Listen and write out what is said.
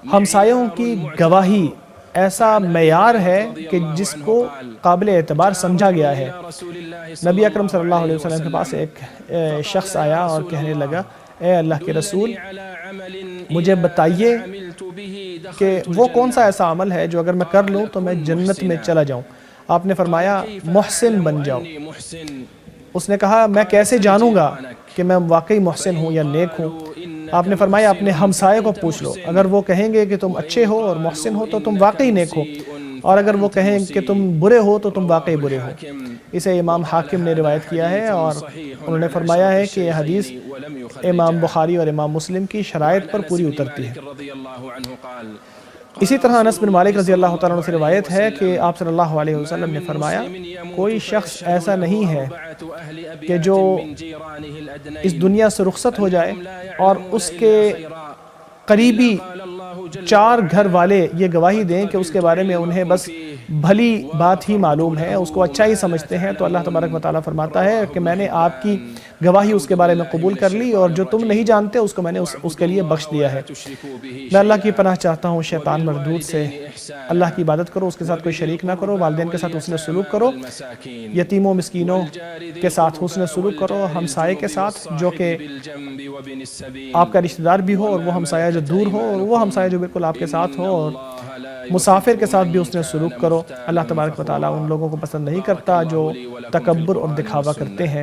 ہمسایوں کی گواہی ایسا معیار ہے کہ جس کو قابل اعتبار سمجھا گیا ہے۔ نبی اکرم صلی اللہ علیہ وسلم کے پاس ایک شخص آیا اور کہنے لگا، اے اللہ کے رسول، مجھے بتائیے کہ وہ کون سا ایسا عمل ہے جو اگر میں کر لوں تو میں جنت میں چلا جاؤں۔ آپ نے فرمایا محسن بن جاؤ۔ اس نے کہا میں کیسے جانوں گا کہ میں واقعی محسن ہوں یا نیک ہوں؟ آپ نے فرمایا اپنے ہمسائے کو پوچھ لو، اگر وہ کہیں گے کہ تم اچھے ہو اور محسن ہو تو تم واقعی نیک ہو، اور اگر وہ کہیں کہ تم برے ہو تو تم واقعی برے ہو۔ اسے امام حاکم نے روایت کیا ہے، اور انہوں نے فرمایا ہے کہ یہ حدیث امام بخاری اور امام مسلم کی شرائط پر پوری اترتی ہے۔ اسی طرح انس بن مالک رضی اللہ تعالیٰ عنہ سے روایت ہے کہ آپ صلی اللہ علیہ وسلم نے فرمایا، کوئی شخص ایسا نہیں ہے کہ جو اس دنیا سے رخصت ہو جائے اور اس کے قریبی 4 گھر والے یہ گواہی دیں کہ اس کے بارے میں انہیں بس بھلی بات ہی معلوم ہے، اس کو اچھا ہی سمجھتے ہیں، تو اللہ تبارک و تعالیٰ فرماتا ہے کہ میں نے آپ کی گواہی اس کے بارے میں قبول کر لی، اور جو تم نہیں جانتے اس کو میں نے اس کے لیے بخش دیا ہے۔ میں اللہ کی پناہ چاہتا ہوں شیطان مردود سے۔ اللہ کی عبادت کرو، اس کے ساتھ کوئی شریک نہ کرو، والدین کے ساتھ حسن سلوک کرو، یتیموں مسکینوں کے ساتھ حسن سلوک کرو، ہمسائے کے ساتھ جو کہ آپ کا رشتہ دار بھی ہو اور وہ ہمسایہ جو دور ہو، اور وہ ہمسایہ جو بالکل آپ کے ساتھ ہو، اور مسافر کے ساتھ بھی حسن سلوک کرو۔ اللہ تبارک و تعالیٰ ان لوگوں کو پسند نہیں کرتا جو تکبر اور دکھاوا کرتے ہیں۔